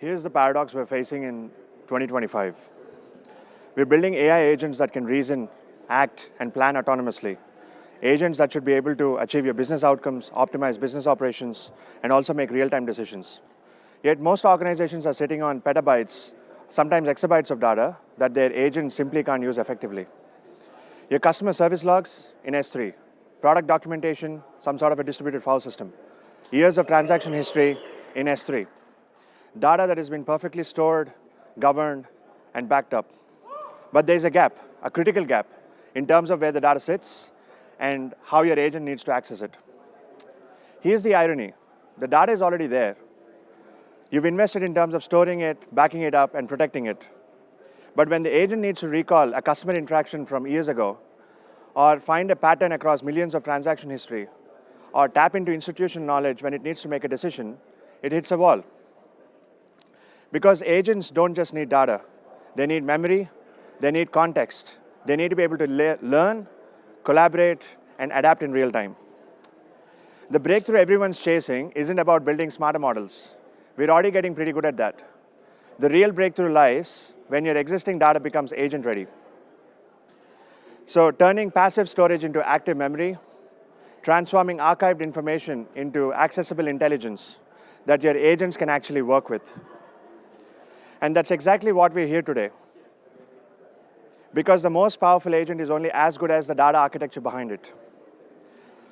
Here's the paradox we're facing in 2025. We're building AI agents that can reason, act, and plan autonomously. Agents that should be able to achieve your business outcomes, optimize business operations, and also make real-time decisions. Yet most organizations are sitting on petabytes, sometimes exabytes of data that their agents simply can't use effectively. Your customer service logs in S3, product documentation, some sort of a distributed file system, years of transaction history in S3, data that has been perfectly stored, governed, and backed up. But there's a gap, a critical gap, in terms of where the data sits and how your agent needs to access it. Here's the irony. The data is already there. You've invested in terms of storing it, backing it up, and protecting it. But when the agent needs to recall a customer interaction from years ago, or find a pattern across millions of transaction history, or tap into institutional knowledge when it needs to make a decision, it hits a wall. Because agents don't just need data. They need memory, they need context. They need to be able to learn, collaborate, and adapt in real time. The breakthrough everyone's chasing isn't about building smarter models. We're already getting pretty good at that. The real breakthrough lies when your existing data becomes agent-ready. So turning passive storage into active memory, transforming archived information into accessible intelligence that your agents can actually work with. And that's exactly what we're here today. Because the most powerful agent is only as good as the data architecture behind it.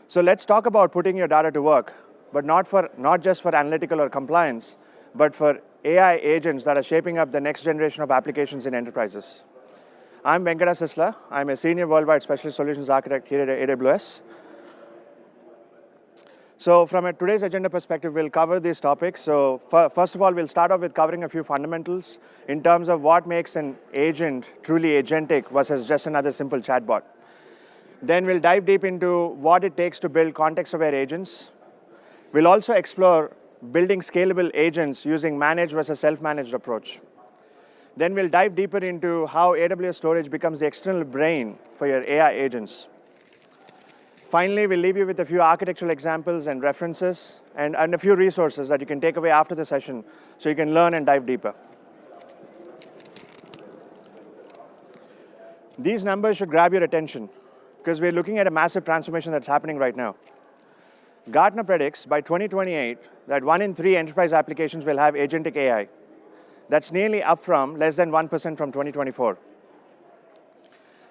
So let's talk about putting your data to work, but not just for analytical or compliance, but for AI agents that are shaping up the next generation of applications in enterprises. I'm Venkata Sisla. I'm a senior worldwide specialist solutions architect here at AWS. So from today's agenda perspective, we'll cover these topics. So first of all, we'll start off with covering a few fundamentals in terms of what makes an agent truly agentic versus just another simple chatbot. Then we'll dive deep into what it takes to build context-aware agents. We'll also explore building scalable agents using managed versus self-managed approach. Then we'll dive deeper into how AWS storage becomes the external brain for your AI agents. Finally, we'll leave you with a few architectural examples and references and a few resources that you can take away after the session so you can learn and dive deeper. These numbers should grab your attention because we're looking at a massive transformation that's happening right now. Gartner predicts by 2028 that 1 in 3 enterprise applications will have agentic AI. That's nearly up from less than 1% from 2024.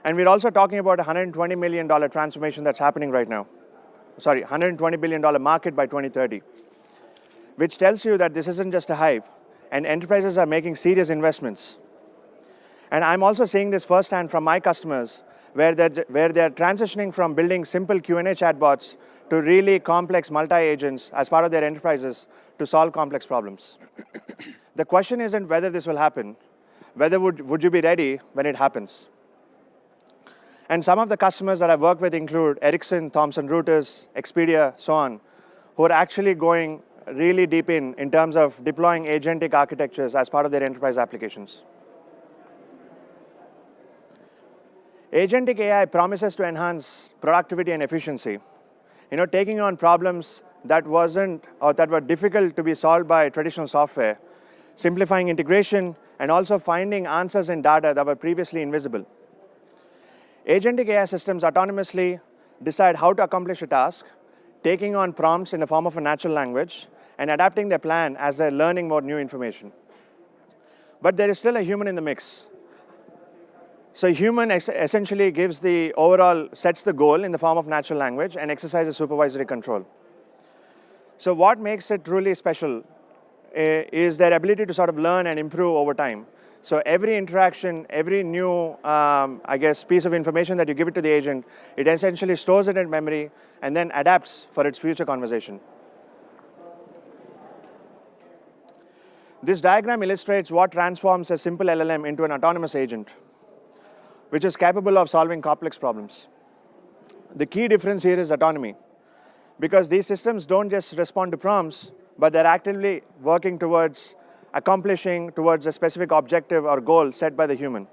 And we're also talking about a $120 million transformation that's happening right now. Sorry, $120 billion market by 2030, which tells you that this isn't just a hype, and enterprises are making serious investments. And I'm also seeing this firsthand from my customers, where they're transitioning from building simple Q&A chatbots to really complex multi-agents as part of their enterprises to solve complex problems. The question isn't whether this will happen, whether would you be ready when it happens? And some of the customers that I've worked with include Ericsson, Thomson Reuters, Expedia, so on, who are actually going really deep in terms of deploying agentic architectures as part of their enterprise applications. Agentic AI promises to enhance productivity and efficiency, taking on problems that were difficult to be solved by traditional software, simplifying integration, and also finding answers in data that were previously invisible. Agentic AI systems autonomously decide how to accomplish a task, taking on prompts in the form of a natural language, and adapting their plan as they're learning more new information. But there is still a human in the mix. So human essentially sets the goal in the form of natural language and exercises supervisory control. So what makes it truly special is their ability to sort of learn and improve over time. So every interaction, every new, piece of information that you give it to the agent, it essentially stores it in memory and then adapts for its future conversation. This diagram illustrates what transforms a simple LLM into an autonomous agent, which is capable of solving complex problems. The key difference here is autonomy, because these systems don't just respond to prompts, but they're actively working towards accomplishing towards a specific objective or goal set by the human.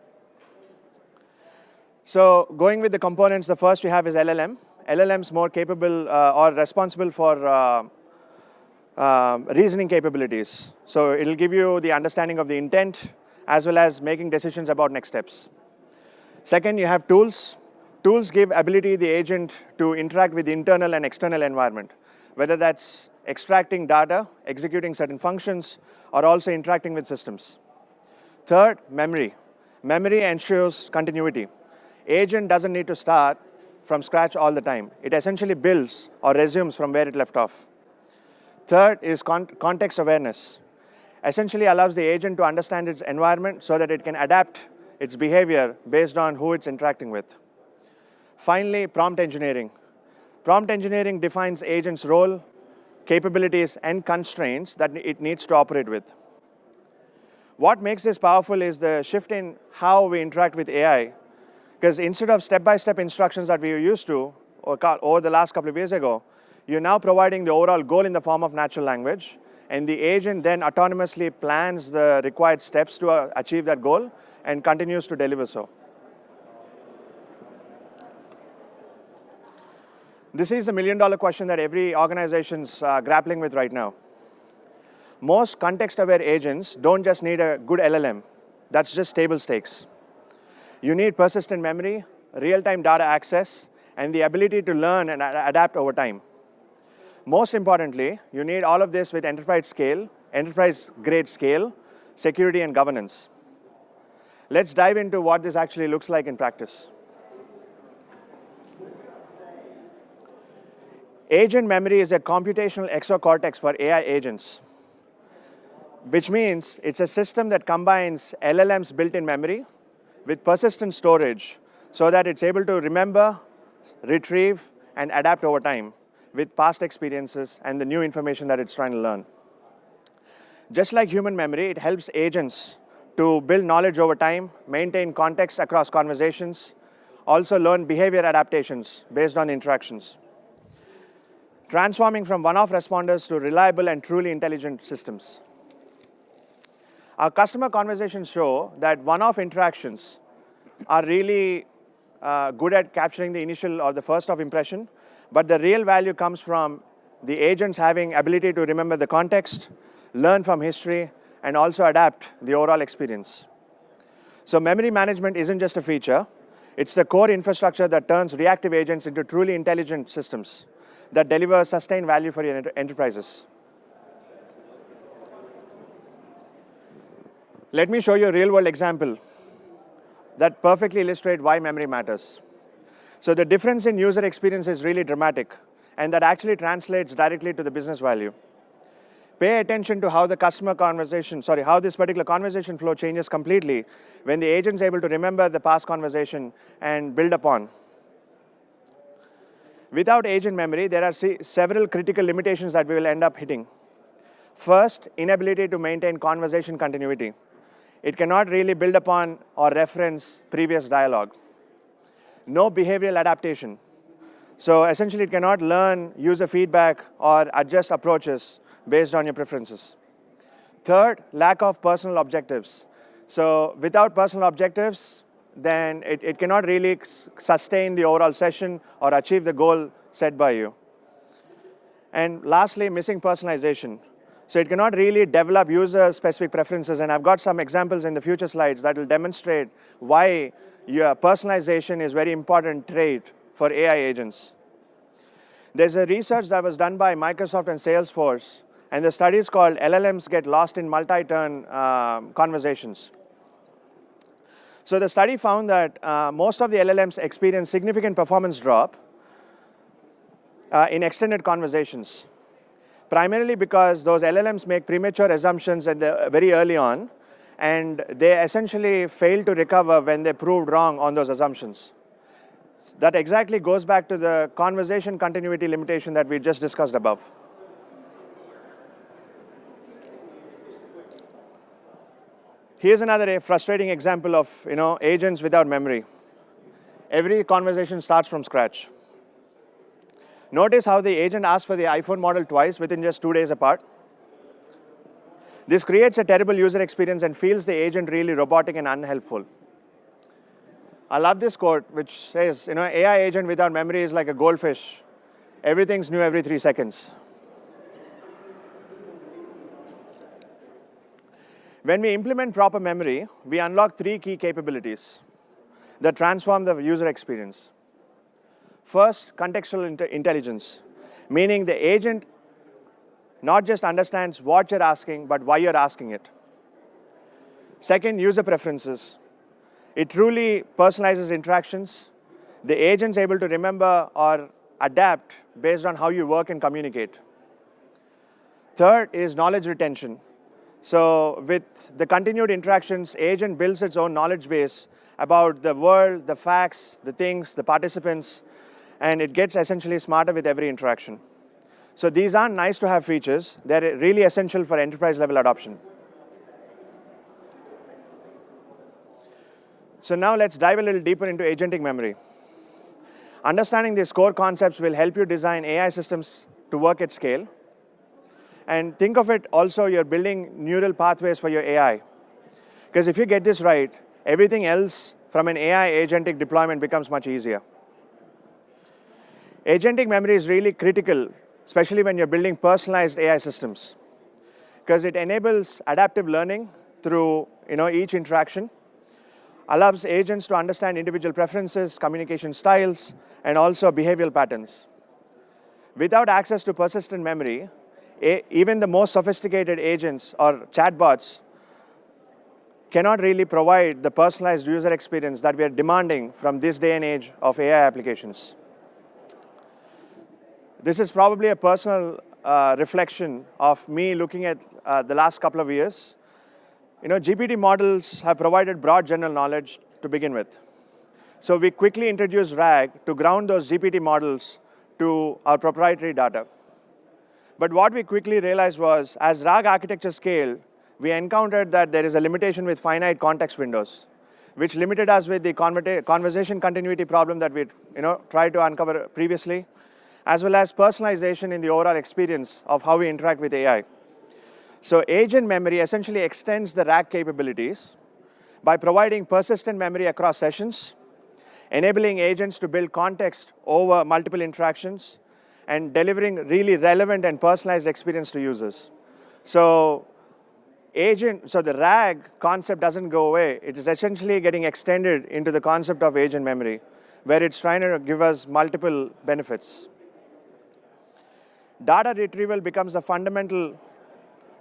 So going with the components, the first we have is LLM. LLM's more capable or responsible for reasoning capabilities. So it'll give you the understanding of the intent as well as making decisions about next steps. Second, you have tools. Tools give ability the agent to interact with the internal and external environment, whether that's extracting data, executing certain functions, or also interacting with systems. Third, memory. Memory ensures continuity. Agent doesn't need to start from scratch all the time. It essentially builds or resumes from where it left off. Third is context awareness. Essentially allows the agent to understand its environment so that it can adapt its behavior based on who it's interacting with. Finally, prompt engineering. Prompt engineering defines agent's role, capabilities, and constraints that it needs to operate with. What makes this powerful is the shift in how we interact with AI, because instead of step-by-step instructions that we were used to over the last couple of years ago, you're now providing the overall goal in the form of natural language, and the agent then autonomously plans the required steps to achieve that goal and continues to deliver so. This is the million-dollar question that every organization's grappling with right now. Most context-aware agents don't just need a good LLM. That's just table stakes. You need persistent memory, real-time data access, and the ability to learn and adapt over time. Most importantly, you need all of this with enterprise-grade scale, security, and governance. Let's dive into what this actually looks like in practice. Agent memory is a computational exocortex for AI agents, which means it's a system that combines LLM's built-in memory with persistent storage so that it's able to remember, retrieve, and adapt over time with past experiences and the new information that it's trying to learn. Just like human memory, it helps agents to build knowledge over time, maintain context across conversations, also learn behavior adaptations based on interactions, transforming from one-off responders to reliable and truly intelligent systems. Our customer conversations show that one-off interactions are really good at capturing the initial or the first-off impression, but the real value comes from the agents having ability to remember the context, learn from history, and also adapt the overall experience. So memory management isn't just a feature, it's the core infrastructure that turns reactive agents into truly intelligent systems that deliver sustained value for your enterprises. Let me show you a real-world example that perfectly illustrates why memory matters. So the difference in user experience is really dramatic, and that actually translates directly to the business value. Pay attention to how how this particular conversation flow changes completely when the agent's able to remember the past conversation and build upon. Without agent memory, there are several critical limitations that we will end up hitting. First, inability to maintain conversation continuity. It cannot really build upon or reference previous dialogue. No behavioral adaptation. So essentially, it cannot learn user feedback or adjust approaches based on your preferences. Third, lack of personal objectives. So without personal objectives, then it cannot really sustain the overall session or achieve the goal set by you. And lastly, missing personalization. So it cannot really develop user-specific preferences, and I've got some examples in the future slides that will demonstrate why your personalization is a very important trait for AI agents. There's a research that was done by Microsoft and Salesforce, and the study is called LLMs Get Lost in Multi-Turn Conversations. So the study found that most of the LLMs experience significant performance drop in extended conversations, primarily because those LLMs make premature assumptions very early on, and they essentially fail to recover when they proved wrong on those assumptions. That exactly goes back to the conversation continuity limitation that we just discussed above. Here's another frustrating example of agents without memory. Every conversation starts from scratch. Notice how the agent asks for the iPhone model twice within just 2 days apart. This creates a terrible user experience and feels the agent really robotic and unhelpful. I love this quote, which says, AI agent without memory is like a goldfish. Everything's new every 3 seconds. When we implement proper memory, we unlock three key capabilities that transform the user experience. First, contextual intelligence, meaning the agent not just understands what you're asking, but why you're asking it. Second, user preferences. It truly personalizes interactions. The agent's able to remember or adapt based on how you work and communicate. Third is knowledge retention. So with the continued interactions, agent builds its own knowledge base about the world, the facts, the things, the participants, and it gets essentially smarter with every interaction. So these aren't nice to have features, they're really essential for enterprise level adoption. So now let's dive a little deeper into agentic memory. Understanding these core concepts will help you design AI systems to work at scale. And think of it also, you're building neural pathways for your AI. Because if you get this right, everything else from an AI agentic deployment becomes much easier. Agentic memory is really critical, especially when you're building personalized AI systems, because it enables adaptive learning through each interaction, allows agents to understand individual preferences, communication styles, and also behavioral patterns. Without access to persistent memory, even the most sophisticated agents or chatbots cannot really provide the personalized user experience that we are demanding from this day and age of AI applications. This is probably a personal reflection of me looking at the last couple of years. GPT models have provided broad general knowledge to begin with. So we quickly introduced RAG to ground those GPT models to our proprietary data. But what we quickly realized was, as RAG architecture scaled, we encountered that there is a limitation with finite context windows, which limited us with the conversation continuity problem that we tried to uncover previously, as well as personalization in the overall experience of how we interact with AI. So agent memory essentially extends the RAG capabilities by providing persistent memory across sessions, enabling agents to build context over multiple interactions, and delivering really relevant and personalized experience to users. So the RAG concept doesn't go away. It is essentially getting extended into the concept of agent memory, where it's trying to give us multiple benefits. Data retrieval becomes the fundamental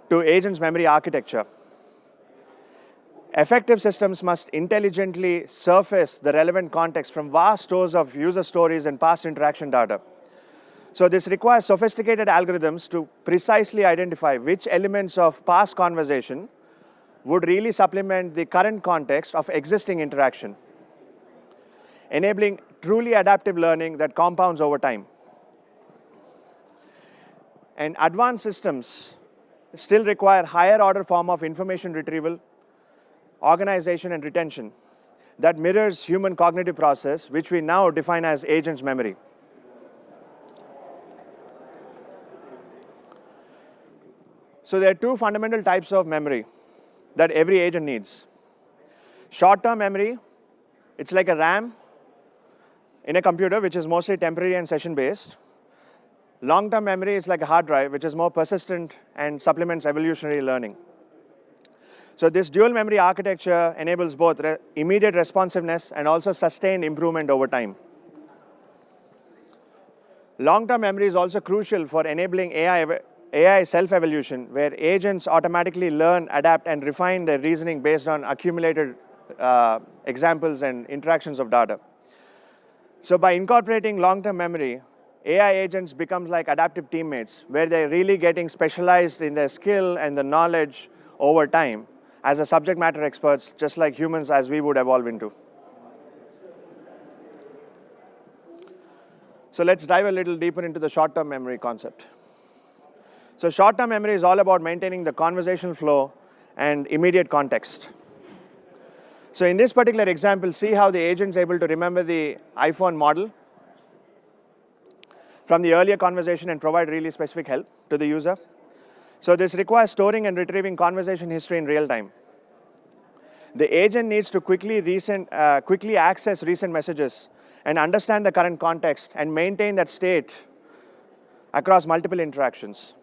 to agents' memory architecture. Effective systems must intelligently surface the relevant context from vast stores of user stories and past interaction data. So this requires sophisticated algorithms to precisely identify which elements of past conversation would really supplement the current context of existing interaction, enabling truly adaptive learning that compounds over time. And advanced systems still require higher order form of information retrieval, organization, and retention that mirrors human cognitive process, which we now define as agents' memory. So there are two fundamental types of memory that every agent needs. Short-term memory, it's like a RAM in a computer, which is mostly temporary and session-based. Long-term memory is like a hard drive, which is more persistent and supplements evolutionary learning. So this dual memory architecture enables both immediate responsiveness and also sustained improvement over time. Long-term memory is also crucial for enabling AI self-evolution, where agents automatically learn, adapt, and refine their reasoning based on accumulated examples and interactions of data. So by incorporating long-term memory, AI agents become like adaptive teammates, where they're really getting specialized in their skill and the knowledge over time as a subject matter experts, just like humans as we would evolve into. So let's dive a little deeper into the short-term memory concept. So short-term memory is all about maintaining the conversational flow and immediate context. So in this particular example, see how the agent is able to remember the iPhone model from the earlier conversation and provide really specific help to the user. So this requires storing and retrieving conversation history in real time. The agent needs to quickly access recent messages and understand the current context and maintain that state across multiple interactions.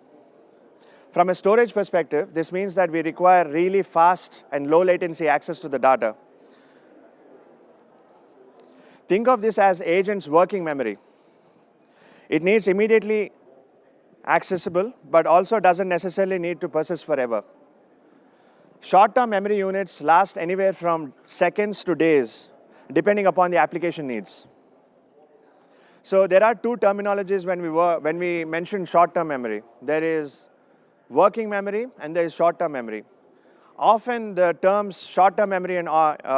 From a storage perspective, this means that we require really fast and low latency access to the data. Think of this as agents' working memory. It needs immediately accessible, but also doesn't necessarily need to persist forever. Short-term memory units last anywhere from seconds to days, depending upon the application needs. So there are two terminologies when we mention short-term memory. There is working memory and there is short-term memory. Often the terms short-term memory and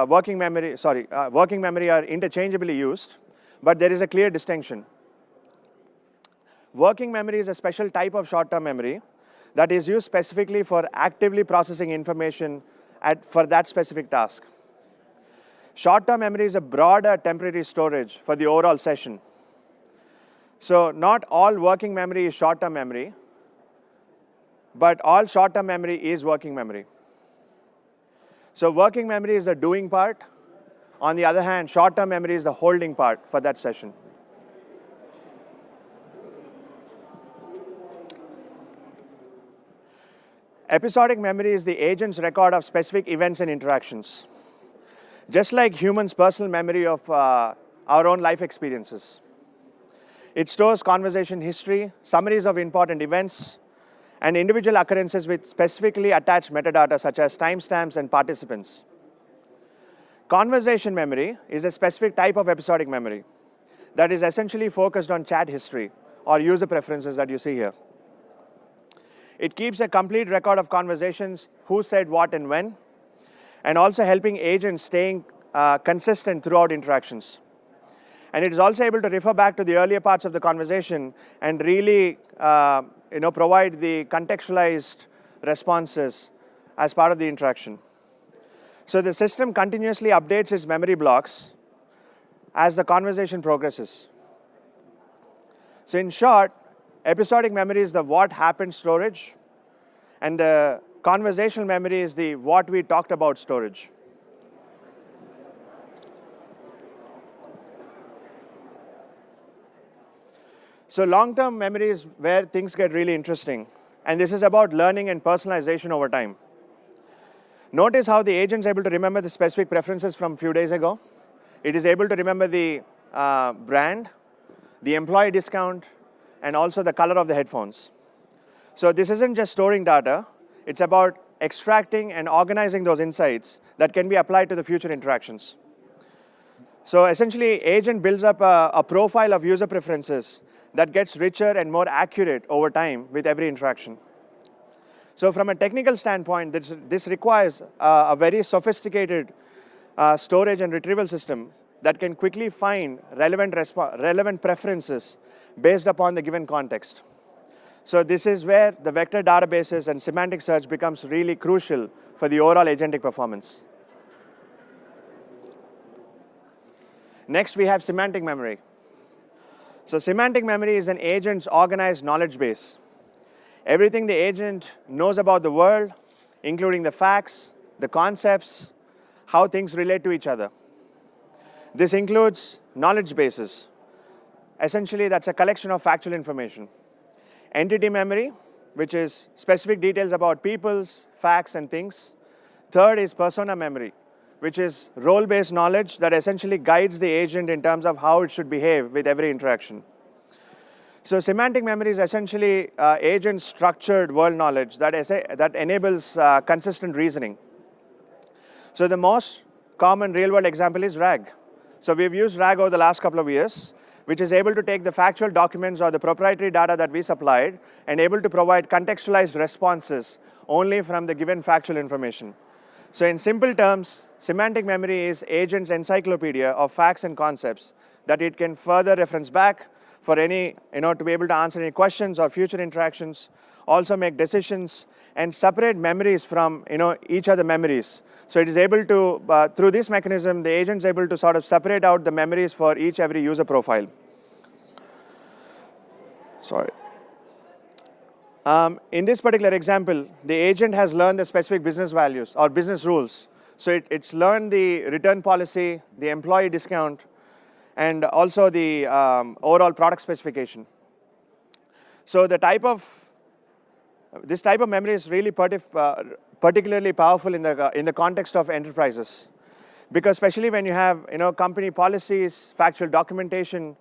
working memory are interchangeably used, but there is a clear distinction. Working memory is a special type of short-term memory that is used specifically for actively processing information for that specific task. Short-term memory is a broader temporary storage for the overall session. So not all working memory is short-term memory, but all short-term memory is working memory. So working memory is the doing part. On the other hand, short-term memory is the holding part for that session. Episodic memory is the agent's record of specific events and interactions, just like humans' personal memory of our own life experiences. It stores conversation history, summaries of important events, and individual occurrences with specifically attached metadata such as timestamps and participants. Conversation memory is a specific type of episodic memory that is essentially focused on chat history or user preferences that you see here. It keeps a complete record of conversations, who said what and when, and also helping agents staying consistent throughout interactions. And it is also able to refer back to the earlier parts of the conversation and really provide the contextualized responses as part of the interaction. So the system continuously updates its memory blocks as the conversation progresses. So in short, episodic memory is the what happened storage, and the conversational memory is the what we talked about storage. So long-term memory is where things get really interesting, and this is about learning and personalization over time. Notice how the agent is able to remember the specific preferences from a few days ago. It is able to remember the brand, the employee discount, and also the color of the headphones. So this isn't just storing data, it's about extracting and organizing those insights that can be applied to the future interactions. So essentially, agent builds up a profile of user preferences that gets richer and more accurate over time with every interaction. So from a technical standpoint, this requires a very sophisticated storage and retrieval system that can quickly find relevant preferences based upon the given context. So this is where the vector databases and semantic search becomes really crucial for the overall agentic performance. Next, we have semantic memory. So semantic memory is an agent's organized knowledge base. Everything the agent knows about the world, including the facts, the concepts, how things relate to each other. This includes knowledge bases. Essentially, that's a collection of factual information. Entity memory, which is specific details about people's, facts, and things. Third is persona memory, which is role-based knowledge that essentially guides the agent in terms of how it should behave with every interaction. So semantic memory is essentially agent-structured world knowledge that enables consistent reasoning. So the most common real-world example is RAG. So we've used RAG over the last couple of years, which is able to take the factual documents or the proprietary data that we supplied and able to provide contextualized responses only from the given factual information. So in simple terms, semantic memory is agent's encyclopedia of facts and concepts that it can further reference back for any, to be able to answer any questions or future interactions, also make decisions and separate memories from, each other memories. So it is able to, through this mechanism, the agent is able to sort of separate out the memories for every user profile. Sorry. In this particular example, the agent has learned the specific business values or business rules. So it's learned the return policy, the employee discount, and also the overall product specification. So the type of This type of memory is really particularly powerful in the context of enterprises, because especially when you have company policies, factual documentation,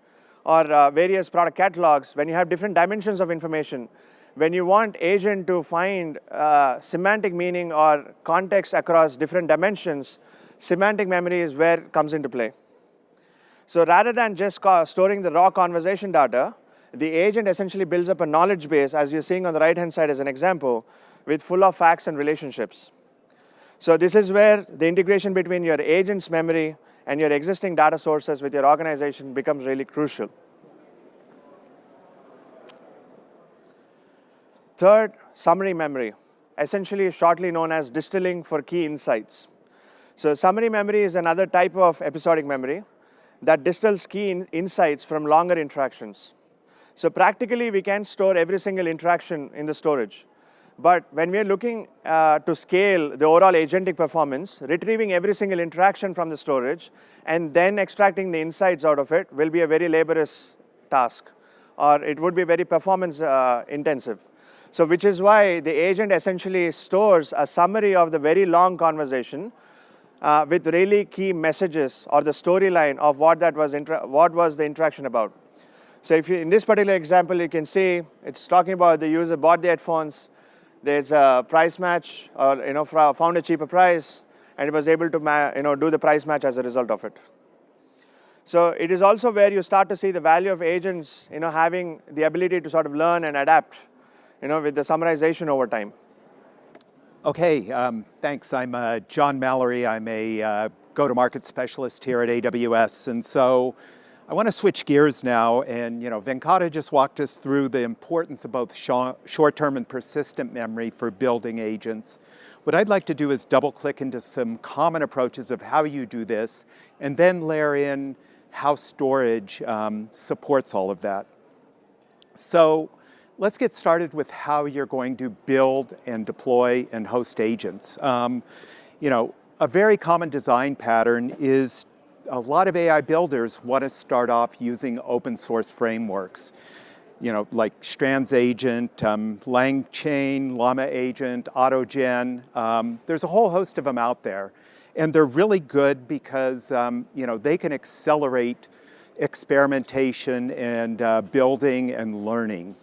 or various product catalogs, when you have different dimensions of information, when you want agent to find semantic meaning or context across different dimensions, semantic memory is where it comes into play. So rather than just storing the raw conversation data, the agent essentially builds up a knowledge base, as you're seeing on the right-hand side as an example, with full of facts and relationships. So this is where the integration between your agent's memory and your existing data sources with your organization becomes really crucial. Third, summary memory, essentially shortly known as distilling for key insights. So summary memory is another type of episodic memory that distills key insights from longer interactions. So practically, we can store every single interaction in the storage. But when we are looking to scale the overall agentic performance, retrieving every single interaction from the storage and then extracting the insights out of it will be a very laborious task, or it would be very performance intensive. So which is why the agent essentially stores a summary of the very long conversation with really key messages or the storyline of what was the interaction about. So if you, in this particular example, you can see it's talking about the user bought the headphones, there's a price match, or found a cheaper price, and it was able to do the price match as a result of it. So it is also where you start to see the value of agents, having the ability to sort of learn and adapt, with the summarization over time. Okay, thanks. I'm John Mallory. I'm a go-to-market specialist here at AWS, and so I want to switch gears now, and Venkata just walked us through the importance of both short-term and persistent memory for building agents. What I'd like to do is double-click into some common approaches of how you do this, and then layer in how storage supports all of that. So let's get started with how you're going to build and deploy and host agents. A very common design pattern is a lot of AI builders want to start off using open source frameworks, like Strands Agent, LangChain, Llama Agent, AutoGen. There's a whole host of them out there. And they're really good because they can accelerate experimentation and building and learning.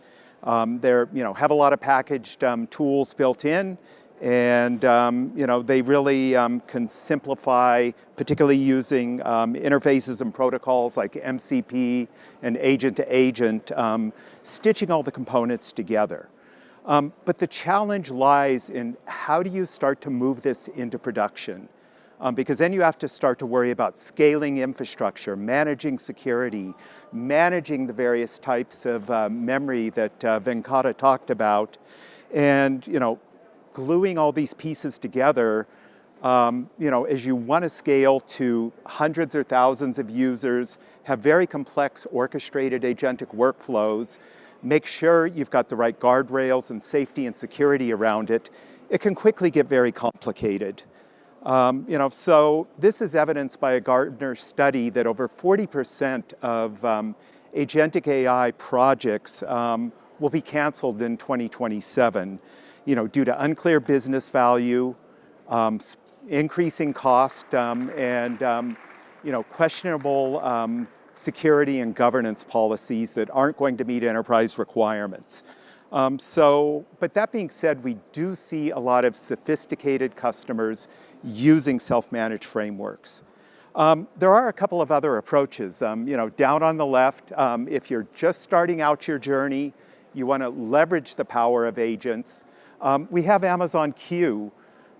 They have a lot of packaged tools built in, and they really can simplify, particularly using interfaces and protocols like MCP and agent-to-agent, stitching all the components together. But the challenge lies in how do you start to move this into production? Because then you have to start to worry about scaling infrastructure, managing security, managing the various types of memory that Venkata talked about, and gluing all these pieces together. As you want to scale to hundreds or thousands of users, have very complex orchestrated agentic workflows, make sure you've got the right guardrails and safety and security around it, it can quickly get very complicated. So this is evidenced by a Gartner study that over 40% of agentic AI projects will be canceled in 2027, due to unclear business value, increasing cost, and questionable security and governance policies that aren't going to meet enterprise requirements. But that being said, we do see a lot of sophisticated customers using self-managed frameworks. There are a couple of other approaches. Down on the left, if you're just starting out your journey, you want to leverage the power of agents. We have Amazon Q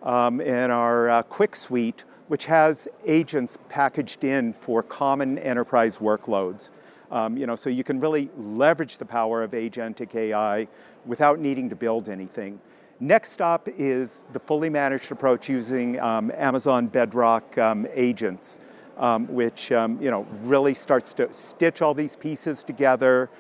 in our Quick Suite, which has agents packaged in for common enterprise workloads. So you can really leverage the power of agentic AI without needing to build anything. Next up is the fully managed approach using Amazon Bedrock agents, which really starts to stitch all these pieces together,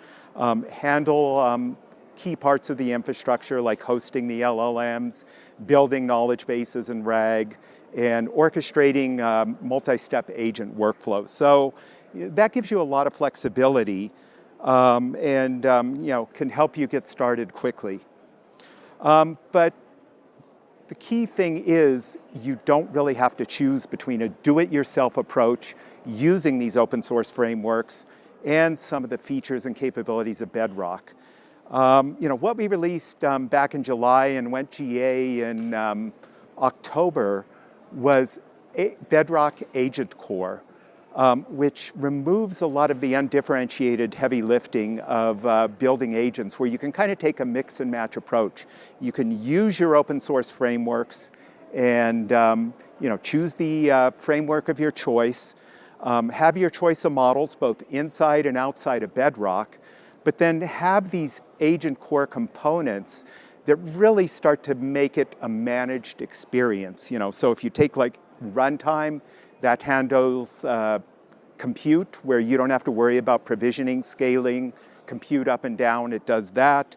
handle key parts of the infrastructure like hosting the LLMs, building knowledge bases in RAG, and orchestrating multi-step agent workflows. So that gives you a lot of flexibility and can help you get started quickly. But the key thing is you don't really have to choose between a do-it-yourself approach using these open source frameworks and some of the features and capabilities of Bedrock. What we released back in July and went GA in October was Bedrock Agent Core, which removes a lot of the undifferentiated heavy lifting of building agents, where you can kind of take a mix and match approach. You can use your open source frameworks and choose the framework of your choice, have your choice of models both inside and outside of Bedrock, but then have these agent core components that really start to make it a managed experience. So if you take like runtime, that handles compute, where you don't have to worry about provisioning, scaling, compute up and down, it does that.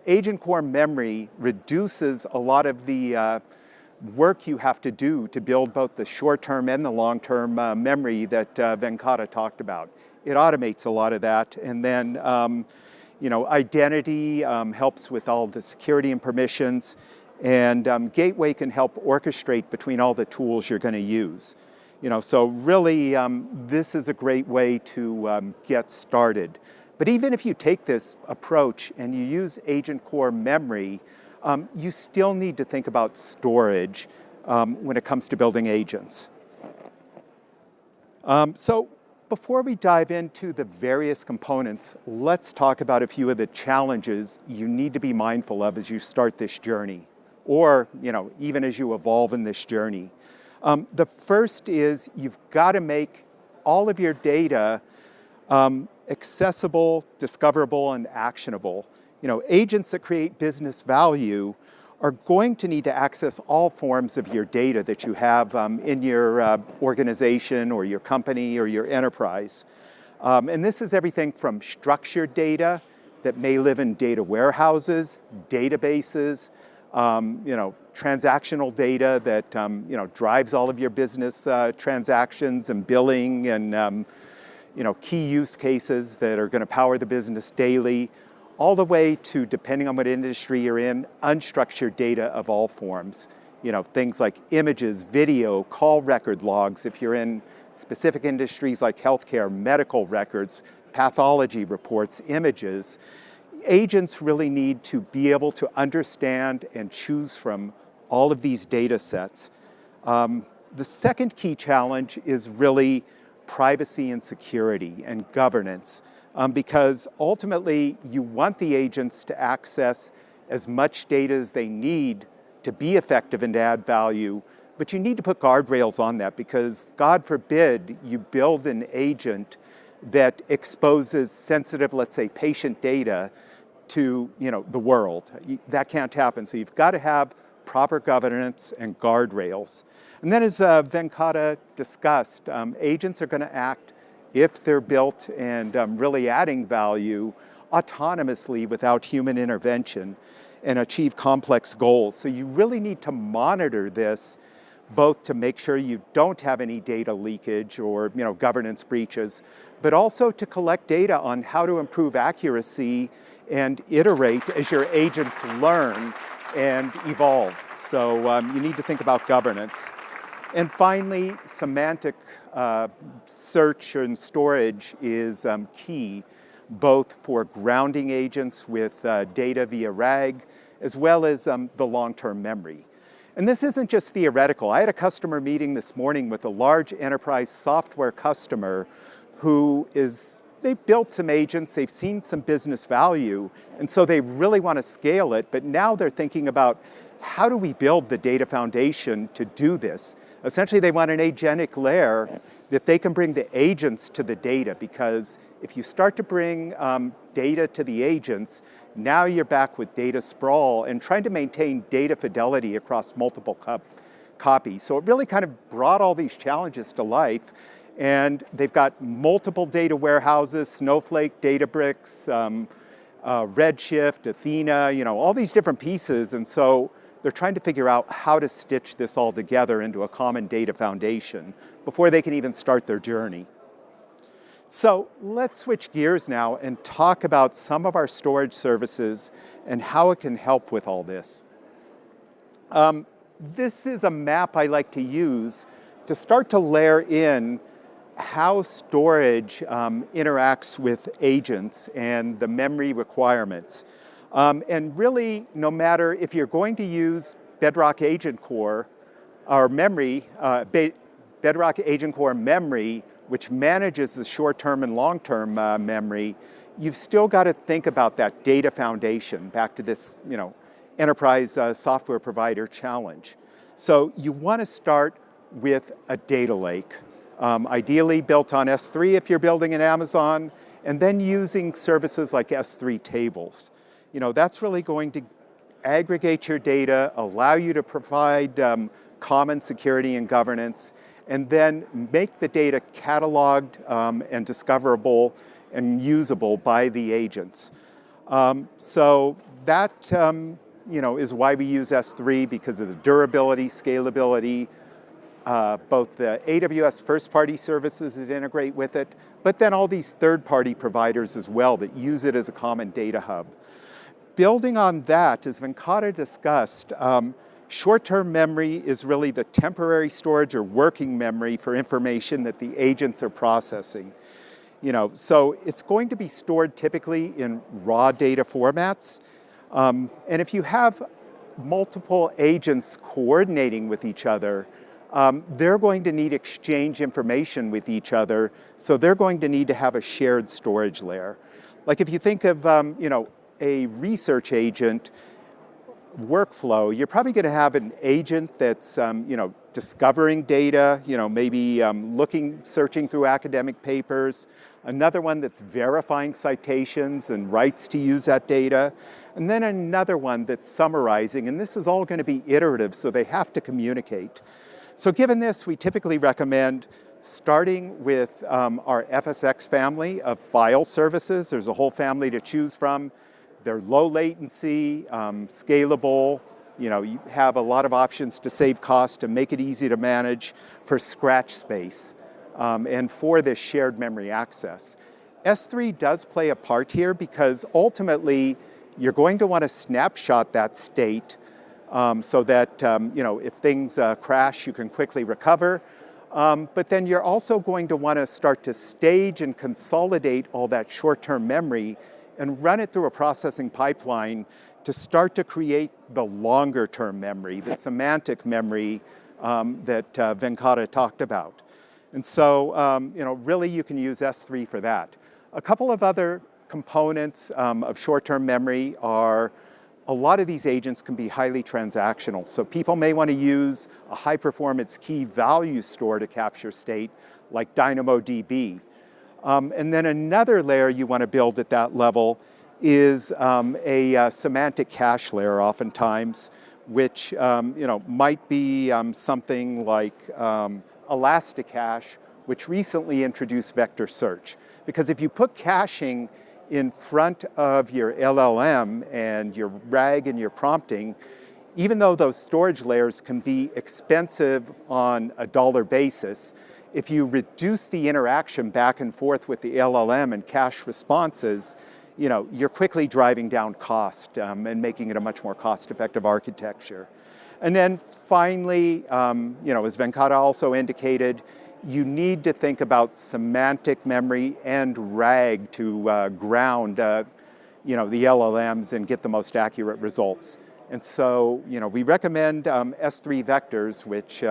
Agent core memory reduces a lot of the work you have to do to build both the short-term and the long-term memory that Venkata talked about. It automates a lot of that. And then, identity helps with all the security and permissions. And Gateway can help orchestrate between all the tools you're going to use. So really, this is a great way to get started. But even if you take this approach and you use agent core memory, you still need to think about storage when it comes to building agents. So before we dive into the various components, let's talk about a few of the challenges you need to be mindful of as you start this journey, or even as you evolve in this journey. The first is you've got to make all of your data accessible, discoverable, and actionable. Agents that create business value are going to need to access all forms of your data that you have in your organization or your company or your enterprise. And this is everything from structured data that may live in data warehouses, databases, transactional data that drives all of your business transactions and billing and key use cases that are going to power the business daily, all the way to, depending on what industry you're in, unstructured data of all forms. Things like images, video, call record logs. If you're in specific industries like healthcare, medical records, pathology reports, images. Agents really need to be able to understand and choose from all of these data sets. The second key challenge is really privacy and security and governance. Because ultimately, you want the agents to access as much data as they need to be effective and to add value, but you need to put guardrails on that, because God forbid you build an agent that exposes sensitive, let's say, patient data to the world. That can't happen. So you've got to have proper governance and guardrails. And then, as Venkata discussed, agents are going to act, if they're built and really adding value, autonomously without human intervention, and achieve complex goals. So you really need to monitor this, both to make sure you don't have any data leakage or governance breaches, but also to collect data on how to improve accuracy and iterate as your agents learn and evolve. So you need to think about governance. And finally, semantic search and storage is key, both for grounding agents with data via RAG, as well as the long-term memory. And this isn't just theoretical. I had a customer meeting this morning with a large enterprise software customer they've built some agents, they've seen some business value, and so they really want to scale it, but now they're thinking about, how do we build the data foundation to do this? Essentially, they want an agentic layer that they can bring the agents to the data, because if you start to bring data to the agents, now you're back with data sprawl and trying to maintain data fidelity across multiple copies. So it really kind of brought all these challenges to life, and they've got multiple data warehouses, Snowflake, Databricks, Redshift, Athena, all these different pieces, and so they're trying to figure out how to stitch this all together into a common data foundation before they can even start their journey. So let's switch gears now and talk about some of our storage services and how it can help with all this. This is a map I like to use to start to layer in how storage interacts with agents and the memory requirements. And really, no matter if you're going to use Bedrock Agent Core or memory, Bedrock Agent Core memory, which manages the short-term and long-term memory, you've still got to think about that data foundation, back to this, enterprise software provider challenge. So you want to start with a data lake, ideally built on S3 if you're building in Amazon, and then using services like S3 tables. That's really going to aggregate your data, allow you to provide common security and governance, and then make the data cataloged and discoverable and usable by the agents. So that is why we use S3, because of the durability, scalability, both the AWS first-party services that integrate with it, but then all these third-party providers as well that use it as a common data hub. Building on that, as Venkata discussed, short-term memory is really the temporary storage or working memory for information that the agents are processing. So it's going to be stored typically in raw data formats. And if you have multiple agents coordinating with each other, they're going to need exchange information with each other. So they're going to need to have a shared storage layer. Like if you think of, a research agent workflow, you're probably going to have an agent that's, discovering data, maybe searching through academic papers, another one that's verifying citations and rights to use that data, and then another one that's summarizing, and this is all going to be iterative, so they have to communicate. So given this, we typically recommend starting with our FSX family of file services. There's a whole family to choose from. They're low latency, scalable. You have a lot of options to save cost and make it easy to manage for scratch space and for this shared memory access. S3 does play a part here because ultimately you're going to want to snapshot that state so that if things crash, you can quickly recover. But then you're also going to want to start to stage and consolidate all that short-term memory and run it through a processing pipeline to start to create the longer-term memory, the semantic memory that Venkata talked about. And so, really you can use S3 for that. A couple of other components of short-term memory are a lot of these agents can be highly transactional. So people may want to use a high-performance key value store to capture state, like DynamoDB. And then another layer you want to build at that level is a semantic cache layer oftentimes, which might be something like Elasticache, which recently introduced vector search. Because if you put caching in front of your LLM and your RAG and your prompting, even though those storage layers can be expensive on a dollar basis, if you reduce the interaction back and forth with the LLM and cache responses, you're quickly driving down cost and making it a much more cost-effective architecture. And then finally, as Venkata also indicated, you need to think about semantic memory and RAG to ground the LLMs and get the most accurate results. And so, we recommend S3 Vectors, which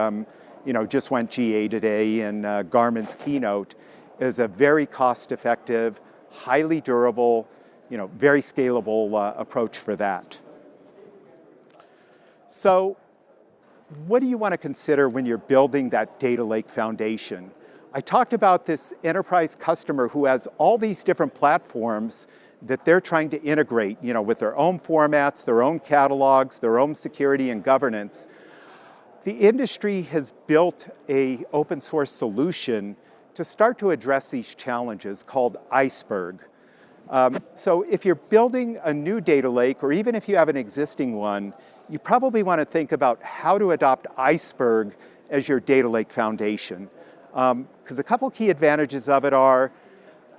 just went GA today in Garmin's keynote, is a very cost-effective, highly durable, very scalable approach for that. So what do you want to consider when you're building that data lake foundation? I talked about this enterprise customer who has all these different platforms that they're trying to integrate, with their own formats, their own catalogs, their own security and governance. The industry has built an open source solution to start to address these challenges called Iceberg. So if you're building a new data lake, or even if you have an existing one, you probably want to think about how to adopt Iceberg as your data lake foundation. Because a couple key advantages of it are,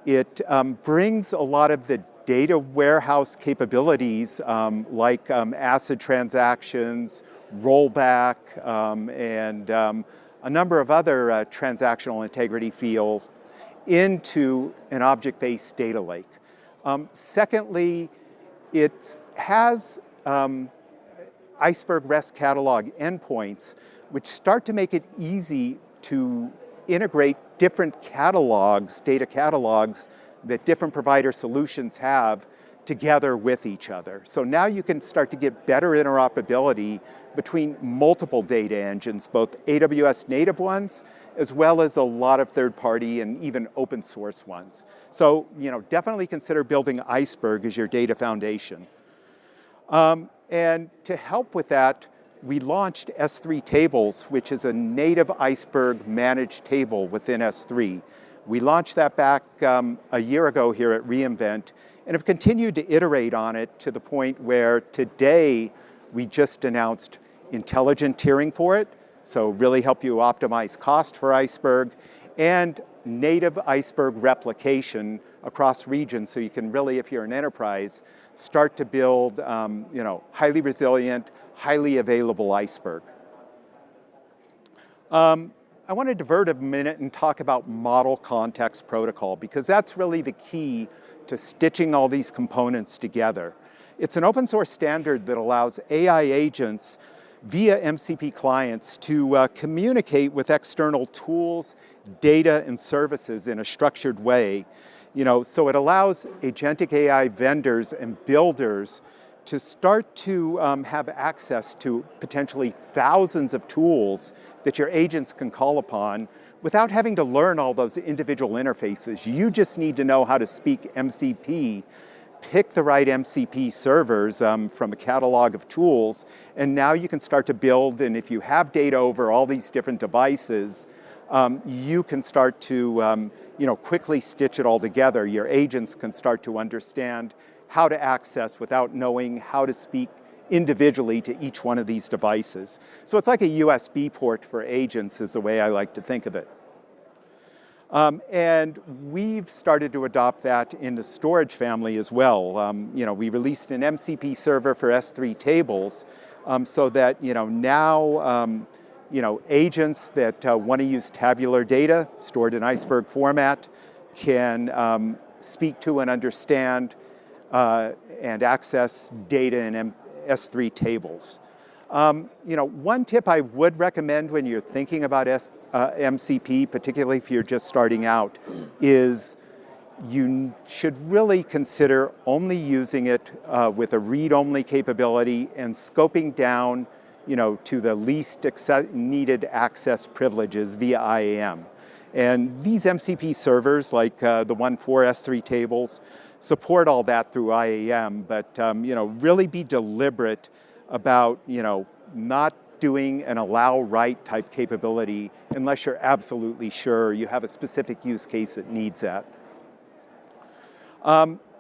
It brings a lot of the data warehouse capabilities like ACID transactions, rollback, and a number of other transactional integrity fields into an object-based data lake. Secondly, it has Iceberg REST catalog endpoints, which start to make it easy to integrate different catalogs, data catalogs, that different provider solutions have together with each other. So now you can start to get better interoperability between multiple data engines, both AWS native ones, as well as a lot of third-party and even open source ones. So, definitely consider building Iceberg as your data foundation. And to help with that, we launched S3 Tables, which is a native Iceberg managed table within S3. We launched that back a year ago here at reInvent, and have continued to iterate on it to the point where today we just announced intelligent tiering for it, so really help you optimize cost for Iceberg, and native Iceberg replication across regions, so you can really, if you're an enterprise, start to build highly resilient, highly available Iceberg. I want to divert a minute and talk about model context protocol, because that's really the key to stitching all these components together. It's an open source standard that allows AI agents via MCP clients to communicate with external tools, data, and services in a structured way. So it allows agentic AI vendors and builders to start to have access to potentially thousands of tools that your agents can call upon without having to learn all those individual interfaces. You just need to know how to speak MCP, pick the right MCP servers from a catalog of tools, and now you can start to build, and if you have data over all these different devices, you can start to quickly stitch it all together. Your agents can start to understand how to access without knowing how to speak individually to each one of these devices. So it's like a USB port for agents is the way I like to think of it. And we've started to adopt that in the storage family as well. We released an MCP server for S3 Tables so that now agents that want to use tabular data stored in Iceberg format can speak to and understand and access data in S3 Tables. One tip I would recommend when you're thinking about MCP, particularly if you're just starting out, is you should really consider only using it with a read-only capability and scoping down to the least needed access privileges via IAM. And these MCP servers, like the one for S3 Tables, support all that through IAM, but really be deliberate about not doing an allow write type capability unless you're absolutely sure you have a specific use case that needs that.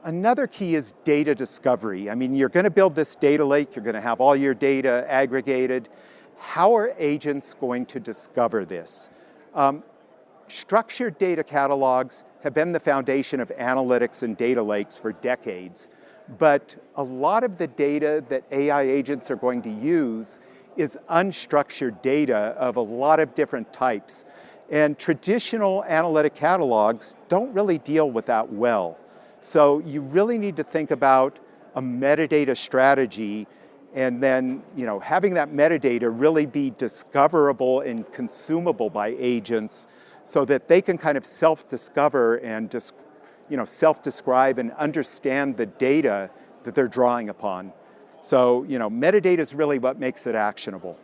Another key is data discovery. I mean, you're going to build this data lake, you're going to have all your data aggregated. How are agents going to discover this? Structured data catalogs have been the foundation of analytics and data lakes for decades, but a lot of the data that AI agents are going to use is unstructured data of a lot of different types. And traditional analytic catalogs don't really deal with that well. So you really need to think about a metadata strategy, and then having that metadata really be discoverable and consumable by agents so that they can kind of self-discover and self-describe and understand the data that they're drawing upon. So metadata is really what makes it actionable.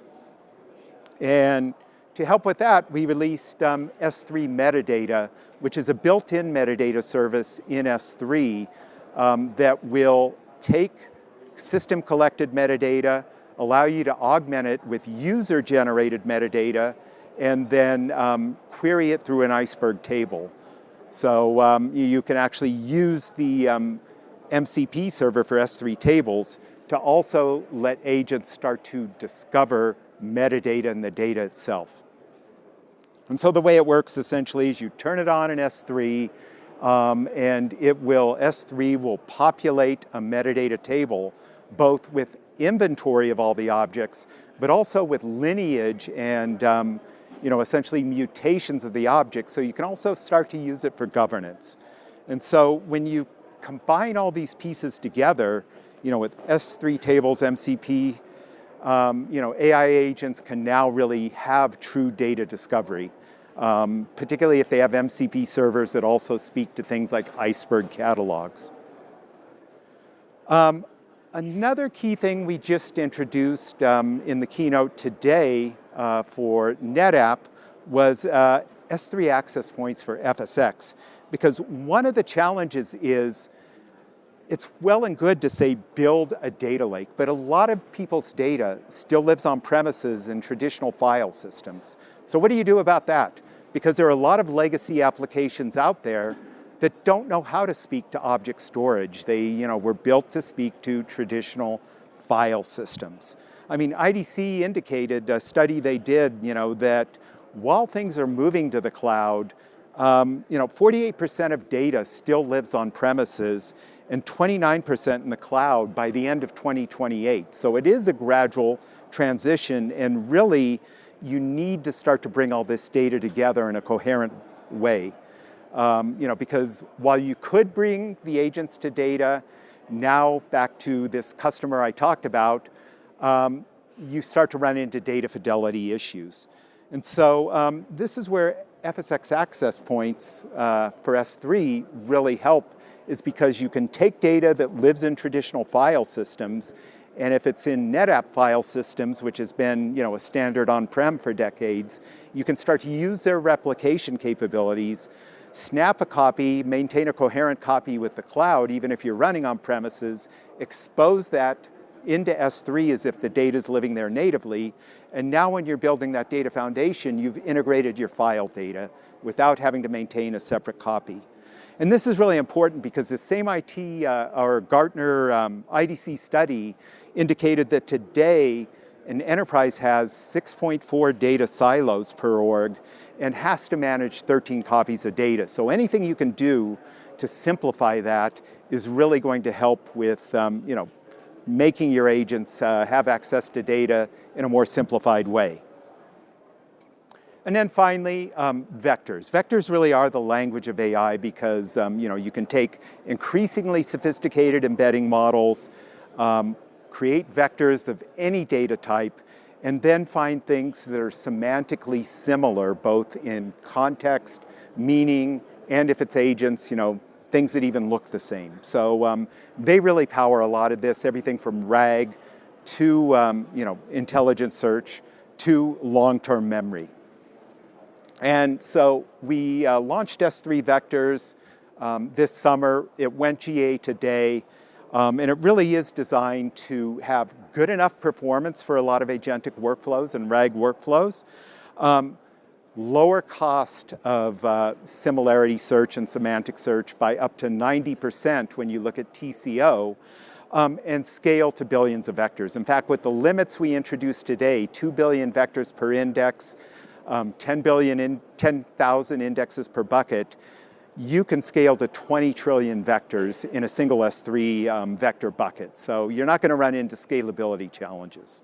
And to help with that, we released S3 Metadata, which is a built-in metadata service in S3 that will take system-collected metadata, allow you to augment it with user-generated metadata, and then query it through an Iceberg table. So you can actually use the MCP server for S3 Tables to also let agents start to discover metadata in the data itself. And so the way it works essentially is you turn it on in S3, and S3 will populate a metadata table, both with inventory of all the objects, but also with lineage and essentially mutations of the object, so you can also start to use it for governance. And so when you combine all these pieces together, with S3 tables, MCP, AI agents can now really have true data discovery, particularly if they have MCP servers that also speak to things like Iceberg catalogs. Another key thing we just introduced in the keynote today for NetApp was S3 access points for FSx, because one of the challenges is it's well and good to say build a data lake, but a lot of people's data still lives on premises in traditional file systems. So what do you do about that? Because there are a lot of legacy applications out there that don't know how to speak to object storage. They were built to speak to traditional file systems. I mean, IDC indicated a study they did, that while things are moving to the cloud, 48% of data still lives on premises and 29% in the cloud by the end of 2028. So it is a gradual transition, and really you need to start to bring all this data together in a coherent way. Because while you could bring the agents to data, now back to this customer I talked about, you start to run into data fidelity issues. And so this is where FSx access points for S3 really help, is because you can take data that lives in traditional file systems, and if it's in NetApp file systems, which has been a standard on-prem for decades, you can start to use their replication capabilities, snap a copy, maintain a coherent copy with the cloud, even if you're running on premises, expose that into S3 as if the data is living there natively, and now when you're building that data foundation, you've integrated your file data without having to maintain a separate copy. And this is really important because the same Gartner IDC study indicated that today an enterprise has 6.4 data silos per org and has to manage 13 copies of data. So anything you can do to simplify that is really going to help with making your agents have access to data in a more simplified way. And then finally, vectors. Vectors really are the language of AI because you can take increasingly sophisticated embedding models, create vectors of any data type, and then find things that are semantically similar, both in context, meaning, and if it's agents, things that even look the same. So they really power a lot of this, everything from RAG to intelligent search to long-term memory. And so we launched S3 Vectors this summer. It went GA today. And it really is designed to have good enough performance for a lot of agentic workflows and RAG workflows, lower cost of similarity search and semantic search by up to 90% when you look at TCO, and scale to billions of vectors. In fact, with the limits we introduced today, 2 billion vectors per index, 10,000 indexes per bucket, you can scale to 20 trillion vectors in a single S3 vector bucket. So you're not going to run into scalability challenges.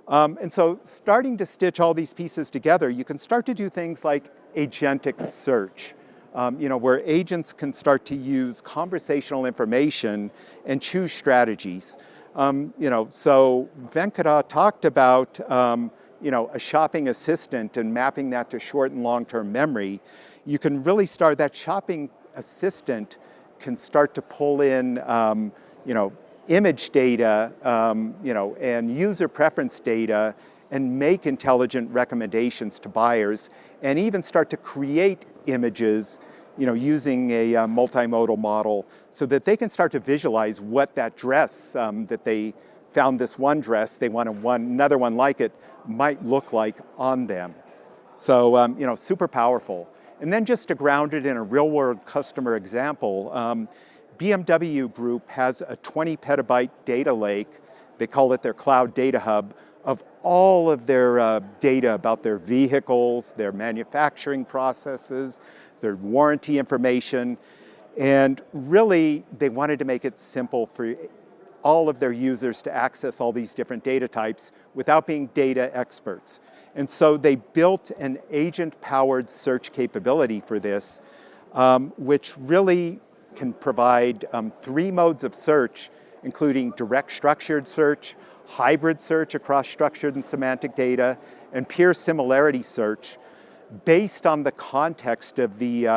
And so starting to stitch all these pieces together, you can start to do things like agentic search, where agents can start to use conversational information and choose strategies. So Venkata talked about a shopping assistant and mapping that to short and long-term memory. You can really start, that shopping assistant can start to pull in, image data, and user preference data, and make intelligent recommendations to buyers, and even start to create images, using a multimodal model, so that they can start to visualize what that dress that they found this one dress, they want another one like it, might look like on them. So, super powerful. And then just to ground it in a real-world customer example, BMW Group has a 20 petabyte data lake. They call it their cloud data hub of all of their data about their vehicles, their manufacturing processes, their warranty information, and really they wanted to make it simple for all of their users to access all these different data types without being data experts. And so they built an agent-powered search capability for this, which really can provide 3 modes of search, including direct structured search, hybrid search across structured and semantic data, and peer similarity search based on the context of the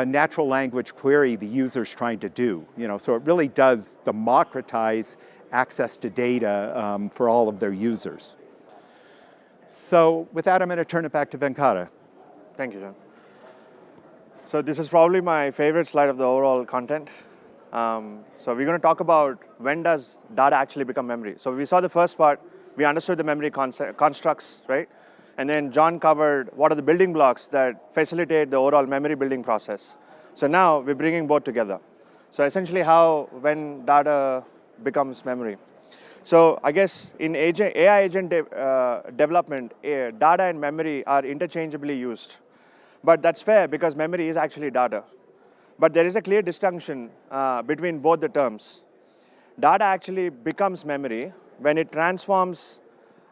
natural language query the user's trying to do. So it really does democratize access to data for all of their users. So with that, I'm going to turn it back to Venkata. Thank you, John. So this is probably my favorite slide of the overall content. So we're going to talk about when does data actually become memory. So we saw the first part, we understood the memory constructs, right? And then John covered what are the building blocks that facilitate the overall memory building process. So now we're bringing both together. So essentially when data becomes memory. So I guess in AI agent development, data and memory are interchangeably used. But that's fair because memory is actually data. But there is a clear distinction between both the terms. Data actually becomes memory when it transforms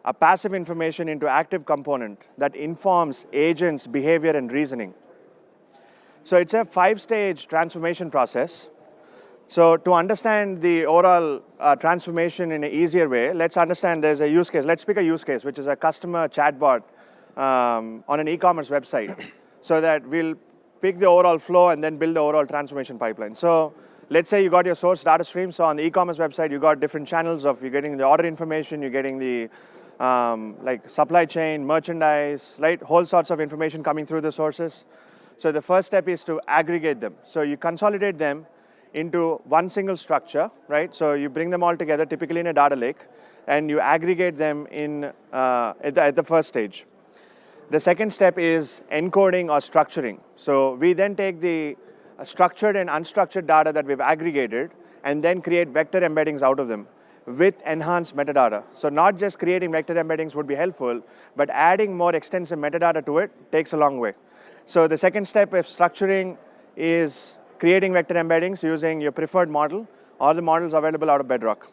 a passive information into active component that informs agents' behavior and reasoning. So it's a 5-stage transformation process. So to understand the overall transformation in an easier way, let's understand there's a use case. Let's pick a use case, which is a customer chatbot on an e-commerce website, so that we'll pick the overall flow and then build the overall transformation pipeline. So let's say you got your source data stream. So on the e-commerce website, you got different channels of you're getting the order information, you're getting the like supply chain, merchandise, right? Whole sorts of information coming through the sources. So the first step is to aggregate them. So you consolidate them into one single structure, right? So you bring them all together, typically in a data lake, and you aggregate them at the first stage. The second step is encoding or structuring. So we then take the structured and unstructured data that we've aggregated and then create vector embeddings out of them with enhanced metadata. So not just creating vector embeddings would be helpful, but adding more extensive metadata to it takes a long way. So the second step of structuring is creating vector embeddings using your preferred model or the models available out of Bedrock.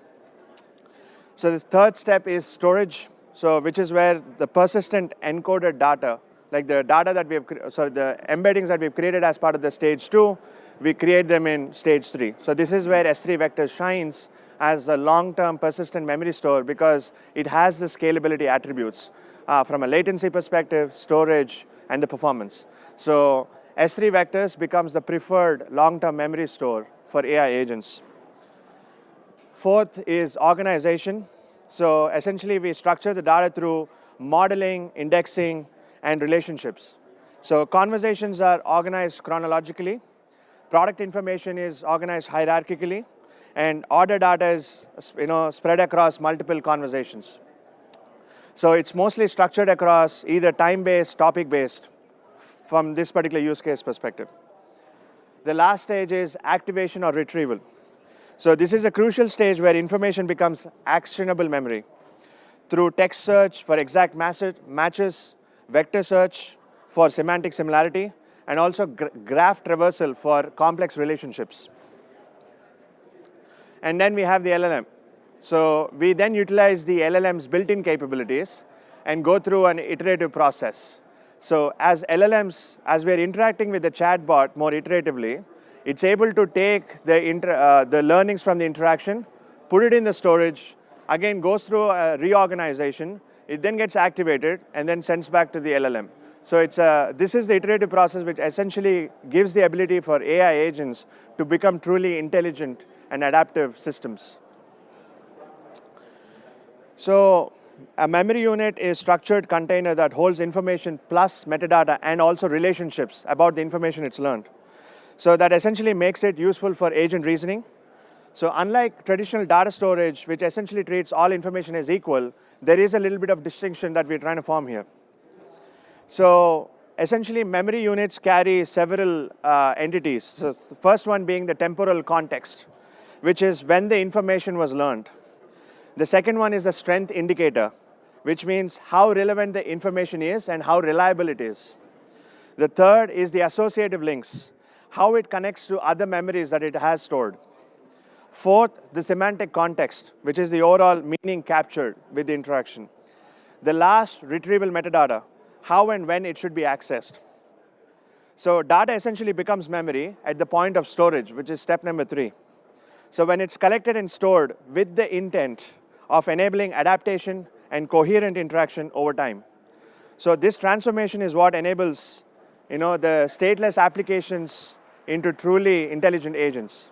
So the third step is storage, so which is where the persistent encoded data, like the data that the embeddings that we've created as part of the stage 2, we create them in stage 3. So this is where S3 Vector shines as a long-term persistent memory store because it has the scalability attributes from a latency perspective, storage, and the performance. So S3 Vectors becomes the preferred long-term memory store for AI agents. Fourth is organization. So essentially, we structure the data through modeling, indexing, and relationships. So conversations are organized chronologically. Product information is organized hierarchically. And order data is spread across multiple conversations. So it's mostly structured across either time-based, topic-based from this particular use case perspective. The last stage is activation or retrieval. So this is a crucial stage where information becomes actionable memory through text search for exact matches, vector search for semantic similarity, and also graph traversal for complex relationships. And then we have the LLM. So we then utilize the LLM's built-in capabilities and go through an iterative process. So as LLMs, as we're interacting with the chatbot more iteratively, it's able to take the learnings from the interaction, put it in the storage, again goes through a reorganization, it then gets activated, and then sends back to the LLM. So this is the iterative process which essentially gives the ability for AI agents to become truly intelligent and adaptive systems. So a memory unit is a structured container that holds information plus metadata and also relationships about the information it's learned. So that essentially makes it useful for agent reasoning. So unlike traditional data storage, which essentially treats all information as equal, there is a little bit of distinction that we're trying to form here. So essentially, memory units carry several entities. So the first one being the temporal context, which is when the information was learned. The second one is the strength indicator, which means how relevant the information is and how reliable it is. The third is the associative links, how it connects to other memories that it has stored. Fourth, the semantic context, which is the overall meaning captured with the interaction. The last, retrieval metadata, how and when it should be accessed. So data essentially becomes memory at the point of storage, which is step number 3. So when it's collected and stored with the intent of enabling adaptation and coherent interaction over time. So this transformation is what enables, the stateless applications into truly intelligent agents.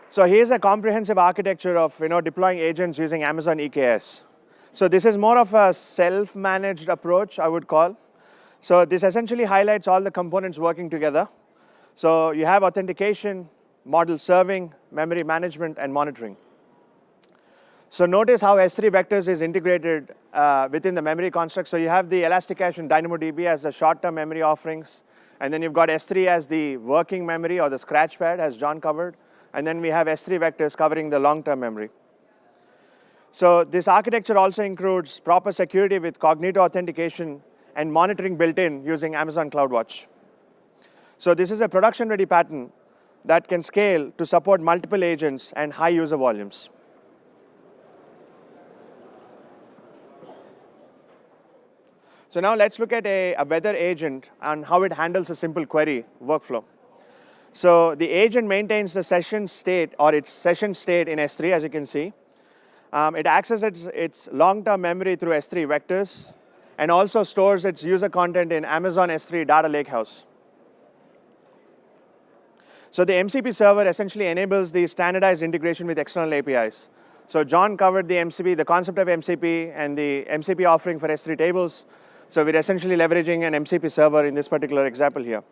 So here's a comprehensive architecture of deploying agents using Amazon EKS. So this is more of a self-managed approach, I would call. So this essentially highlights all the components working together. So you have authentication, model serving, memory management, and monitoring. So notice how S3 vectors is integrated within the memory construct. So you have the ElastiCache and DynamoDB as the short-term memory offerings. And then you've got S3 as the working memory or the scratchpad, as John covered. And then we have S3 vectors covering the long-term memory. So this architecture also includes proper security with cognito authentication and monitoring built in using Amazon CloudWatch. So this is a production-ready pattern that can scale to support multiple agents and high user volumes. So now let's look at a weather agent and how it handles a simple query workflow. So the agent maintains the session state or its session state in S3, as you can see. It accesses its long-term memory through S3 vectors and also stores its user content in Amazon S3 Data Lakehouse. So the MCP server essentially enables the standardized integration with external APIs. So John covered the MCP, the concept of MCP, and the MCP offering for S3 tables. So we're essentially leveraging an MCP server in this particular example here.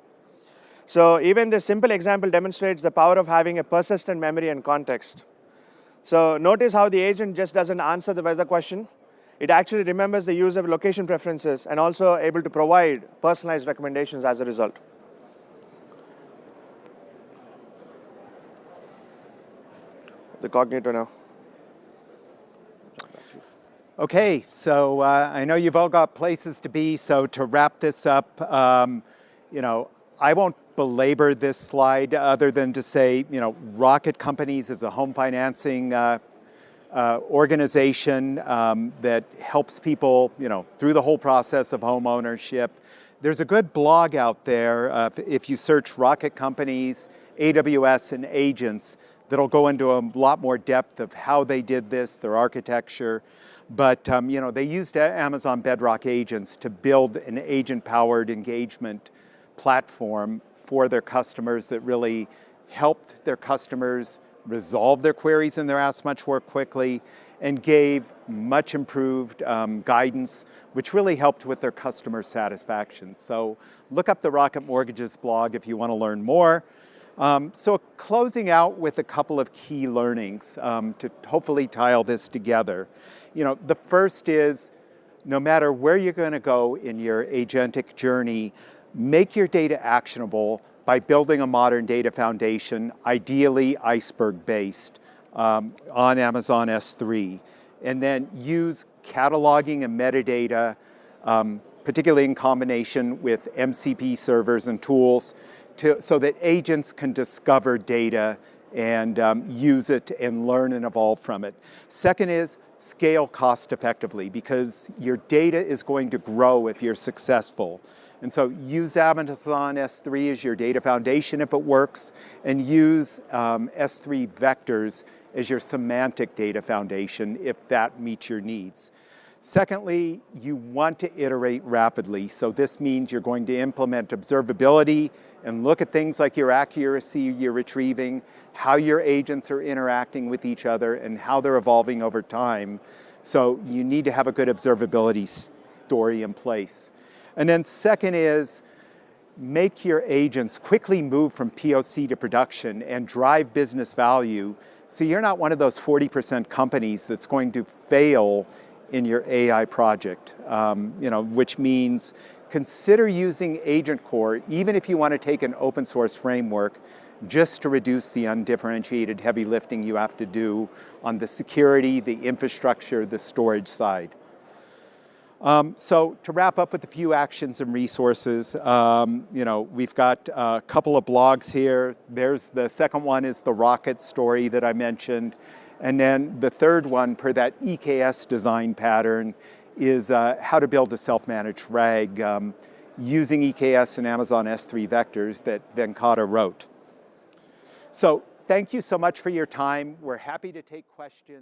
So even this simple example demonstrates the power of having a persistent memory and context. So notice how the agent just doesn't answer the weather question. It actually remembers the user location preferences and also able to provide personalized recommendations as a result. The cognito now. Okay, so I know you've all got places to be, so to wrap this up, I won't belabor this slide other than to say, Rocket Companies is a home financing organization that helps people, through the whole process of home ownership. There's a good blog out there, if you search Rocket Companies, AWS, and agents, that'll go into a lot more depth of how they did this, their architecture. But they used Amazon Bedrock agents to build an agent-powered engagement platform for their customers that really helped their customers resolve their queries and their asks much more quickly and gave much improved guidance, which really helped with their customer satisfaction. So look up the Rocket Mortgages blog if you want to learn more. So closing out with a couple of key learnings to hopefully tie all this together. The first is, no matter where you're going to go in your agentic journey, make your data actionable by building a modern data foundation, ideally Iceberg-based, on Amazon S3. And then use cataloging and metadata, particularly in combination with MCP servers and tools, so that agents can discover data and use it and learn and evolve from it. Second is scale cost effectively, because your data is going to grow if you're successful. And so use Amazon S3 as your data foundation if it works, and use S3 vectors as your semantic data foundation if that meets your needs. Secondly, you want to iterate rapidly. So this means you're going to implement observability and look at things like your accuracy you're retrieving, how your agents are interacting with each other, and how they're evolving over time. So you need to have a good observability story in place. And then second is, make your agents quickly move from POC to production and drive business value, so you're not one of those 40% companies that's going to fail in your AI project, which means consider using Agent Core, even if you want to take an open source framework, just to reduce the undifferentiated heavy lifting you have to do on the security, the infrastructure, the storage side. So to wrap up with a few actions and resources, we've got a couple of blogs here. There's the second one is the rocket story that I mentioned. And then the third one, per that EKS design pattern, is how to build a self-managed RAG using EKS and Amazon S3 vectors that Venkata wrote. So thank you so much for your time. We're happy to take questions.